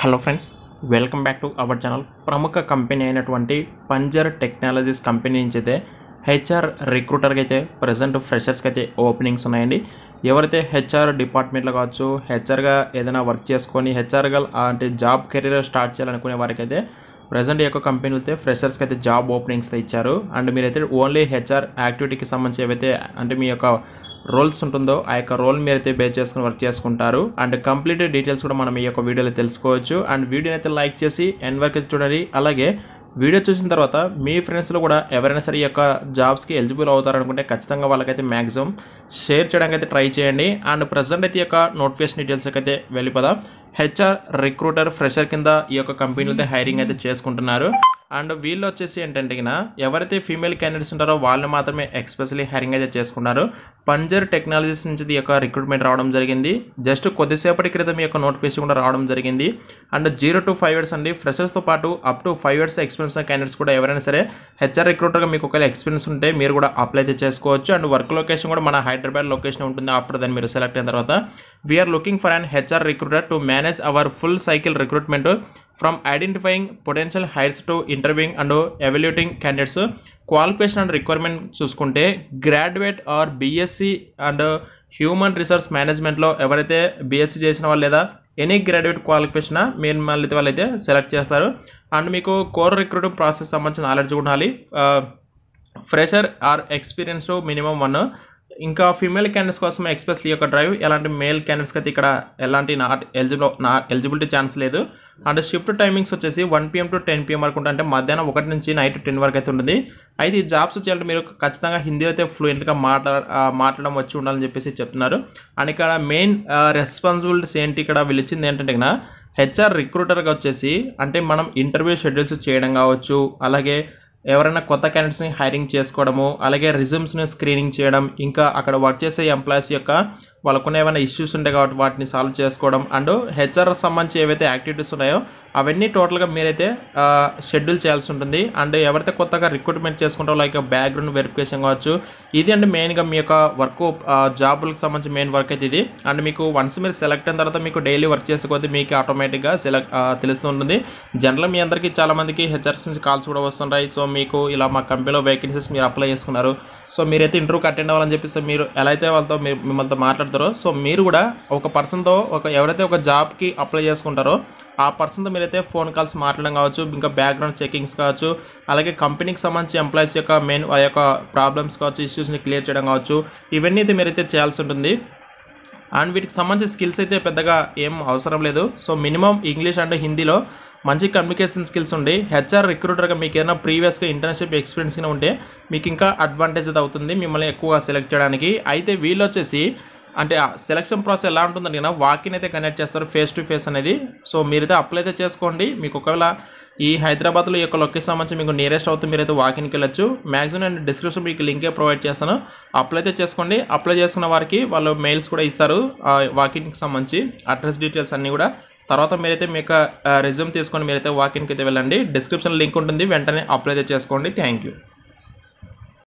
Hello friends, welcome back to our channel. ప్రముఖ company అయినటువంటి పంజర్ technologies company నుంచి అయితే హెచ్ఆర్ రిక్రూటర్కి అయితే ప్రజెంట్ ఫ్రెషర్స్కి అయితే ఓపెనింగ్స్ ఉన్నాయండి. ఎవరైతే హెచ్ఆర్ డిపార్ట్మెంట్లో కావచ్చు, హెచ్ఆర్గా ఏదైనా వర్క్ చేసుకొని హెచ్ఆర్గా అంటే జాబ్ కెరీర్ స్టార్ట్ చేయాలనుకునే వారికి అయితే ప్రజెంట్ ఈ యొక్క కంపెనీలు అయితే ఫ్రెషర్స్కి అయితే జాబ్ ఓపెనింగ్స్ ఇచ్చారు. అండ్ మీరైతే ఓన్లీ హెచ్ఆర్ యాక్టివిటీకి సంబంధించి ఏవైతే అంటే మీ యొక్క రోల్స్ ఉంటుందో ఆ యొక్క రోల్ మీరైతే బేస్ చేసుకుని వర్క్ చేసుకుంటారు. అండ్ కంప్లీట్ డీటెయిల్స్ కూడా మనం ఈ యొక్క వీడియోలో తెలుసుకోవచ్చు. అండ్ వీడియోని అయితే లైక్ చేసి ఎండ్ వరకు చూడండి. అలాగే వీడియో చూసిన తర్వాత మీ ఫ్రెండ్స్లో కూడా ఎవరైనా సరే ఈ యొక్క జాబ్స్కి ఎలిజిబుల్ అవుతారనుకుంటే ఖచ్చితంగా వాళ్ళకైతే మ్యాక్సిమం షేర్ చేయడానికి అయితే ట్రై చేయండి. అండ్ ప్రజెంట్ అయితే ఈ యొక్క నోటిఫికేషన్ డీటెయిల్స్కి అయితే వెళ్ళిపోదాం. హెచ్ఆర్ రిక్రూటర్ ఫ్రెషర్ కింద ఈ యొక్క కంపెనీలు అయితే హైరింగ్ అయితే చేసుకుంటున్నారు. అండ్ వీళ్ళు వచ్చేసి ఏంటంటే ఎవరైతే ఫీమేల్ క్యాండిడేట్స్ ఉంటారో వాళ్ళు మాత్రమే ఎక్స్పెషల్లీ హైరింగ్ అయితే చేసుకున్నారు. పంజర్ టెక్నాలజీస్ నుంచి ఈ యొక్క రిక్రూట్మెంట్ రావడం జరిగింది. జస్ట్ కొద్దిసేపటి క్రితం ఈ యొక్క నోటిఫికేషన్ కూడా రావడం జరిగింది. అండ్ 0 to 5 years అండి. ఫ్రెషర్స్తో పాటు up to 5 years experience candidates కూడా ఎవరైనా సరే హెచ్ఆర్ రిక్రూటర్గా మీకు ఒకవేళ ఎక్స్పీరియన్స్ ఉంటే మీరు కూడా అప్లై అయితే చేసుకోవచ్చు. అండ్ వర్క్ లొకేషన్ కూడా మన హైదరాబాద్ లొకేషన్ ఉంటుంది. ఆఫ్టర్ దాన్ని మీరు సెలెక్ట్ అయిన తర్వాత we are looking for an HR recruiter to manage our full cycle recruitment from identifying potential hires to interviewing and evaluating candidates. Qualification and requirement చూసుకుంటే graduate or BSc and human resource మేనేజ్మెంట్లో ఎవరైతే BSc చేసిన వాళ్ళు లేదా any graduate qualification మళ్ళీ వాళ్ళైతే select చేస్తారు. And మీకు కోర్ రిక్రూటింగ్ ప్రాసెస్ సంబంధించిన నాలెడ్జ్ ఉండాలి. Fresher or experience minimum 1. ఇంకా ఫీమేల్ క్యాండిడేట్స్ కోసం ఎక్స్ప్రెస్లీ యొక్క డ్రైవ్. ఎలాంటి మేల్ క్యాండిడేట్స్కి అయితే ఇక్కడ ఎలాంటి ఎలిజిబిలిటీ ఛాన్స్ లేదు. అండ్ షిఫ్ట్ టైమింగ్స్ వచ్చేసి 1 PM to 10 PM వరకు ఉంటుంది. అంటే మధ్యాహ్నం 1 నుంచి నైట్ 10 వరకు అయితే ఉంటుంది. అయితే ఈ జాబ్స్ వచ్చేయాలంటే మీరు ఖచ్చితంగా హిందీ అయితే ఫ్లూయెంట్గా మాట్లాడడం వచ్చి ఉండాలని చెప్పేసి చెప్తున్నారు. అండ్ ఇక్కడ మెయిన్ రెస్పాన్సిబిలిటీస్ ఏంటి ఇక్కడ వీళ్ళు ఇచ్చింది ఏంటంటే హెచ్ఆర్ రిక్రూటర్గా వచ్చేసి అంటే మనం ఇంటర్వ్యూ షెడ్యూల్స్ చేయడం కావచ్చు, అలాగే ఎవరైనా కొత్త క్యాండిడేట్స్ని హైరింగ్ చేసుకోవడము, అలాగే రిజ్యూమ్స్ని స్క్రీనింగ్ చేయడం, ఇంకా అక్కడ వర్క్ చేసే ఎంప్లాయీస్ యొక్క వాళ్ళకున్న ఏమైనా ఇష్యూస్ ఉంటాయి కాబట్టి వాటిని సాల్వ్ చేసుకోవడం, అండ్ హెచ్ఆర్ సంబంధించి ఏవైతే యాక్టివిటీస్ ఉన్నాయో అవన్నీ టోటల్గా మీరైతే షెడ్యూల్ చేయాల్సి ఉంటుంది. అండ్ ఎవరైతే కొత్తగా రిక్రూట్మెంట్ చేసుకుంటారో లైక్ బ్యాక్గ్రౌండ్ వెరిఫికేషన్ కావచ్చు, ఇది అండ్ మెయిన్గా మీ యొక్క వర్క్ జాబులకు సంబంధించి మెయిన్ వర్క్ అయితే ఇది. అండ్ మీకు వన్స్ మీరు సెలెక్ట్ అయిన తర్వాత మీకు డైలీ వర్క్ చేసే కొద్దీ మీకు ఆటోమేటిక్గా తెలుస్తూ ఉంటుంది. జనరల్ మీ అందరికీ చాలామందికి హెచ్ఆర్స్ నుంచి కాల్స్ కూడా వస్తుంటాయి. సో మీకు ఇలా మా కంపెనీలో వేకెన్సీస్ మీరు అప్లై చేసుకున్నారు, సో మీరైతే ఇంటర్వ్యూకి అటెండ్ అవ్వాలని చెప్పేసి మీరు ఎలా అయితే వాళ్ళతో మిమ్మల్తో మాట్లాడతారో సో మీరు కూడా ఒక పర్సన్తో ఎవరైతే ఒక జాబ్కి అప్లై చేసుకుంటారో ఆ పర్సన్తో మీరైతే ఫోన్ కాల్స్ మాట్లాడడం కావచ్చు, ఇంకా బ్యాక్గ్రౌండ్ చెకింగ్స్ కావచ్చు, అలాగే కంపెనీకి సంబంధించి ఎంప్లాయీస్ యొక్క మెయిన్ ఆ యొక్క ప్రాబ్లమ్స్ కావచ్చు, ఇష్యూస్ని క్లియర్ చేయడం కావచ్చు, ఇవన్నీ అయితే మీరైతే చేయాల్సి ఉంటుంది. అండ్ వీటికి సంబంధించి స్కిల్స్ అయితే పెద్దగా ఏం అవసరం లేదు. సో మినిమం ఇంగ్లీష్ అండ్ హిందీలో మంచి కమ్యూనికేషన్ స్కిల్స్ ఉండి హెచ్ఆర్ రిక్రూటర్గా మీకు ఏదైనా ప్రీవియస్గా ఇంటర్న్షిప్ ఎక్స్పీరియన్స్గా ఉంటే మీకు ఇంకా అడ్వాంటేజ్ అయితే అవుతుంది మిమ్మల్ని ఎక్కువగా సెలెక్ట్ చేయడానికి. అయితే వీళ్ళు వచ్చేసి అంటే సెలక్షన్ ప్రాసెస్ ఎలా ఉంటుందంటే వాకిన్ అయితే కనెక్ట్ చేస్తారు, ఫేస్ టు ఫేస్ అనేది. సో మీరైతే అప్లై అయితే చేసుకోండి. మీకు ఒకవేళ ఈ హైదరాబాద్లో ఈ యొక్క లొకేషన్ సంబంధించి మీకు నియరెస్ట్ అవుతుంది, మీరైతే వాకిన్కి వెళ్ళొచ్చు. మ్యాక్సిమం నేను డిస్క్రిప్షన్ మీకు లింకే ప్రొవైడ్ చేస్తాను, అప్లై అయితే చేసుకోండి. అప్లై చేసుకున్న వారికి వాళ్ళు మెయిల్స్ కూడా ఇస్తారు వాకిన్కి సంబంధించి అడ్రస్ డీటెయిల్స్ అన్నీ కూడా. తర్వాత మీరైతే మీ యొక్క రెజ్యూమ్ తీసుకొని మీరైతే వాకిన్కి అయితే వెళ్ళండి. డిస్క్రిప్షన్ లింక్ ఉంటుంది, వెంటనే అప్లై అయితే చేసుకోండి. Thank you.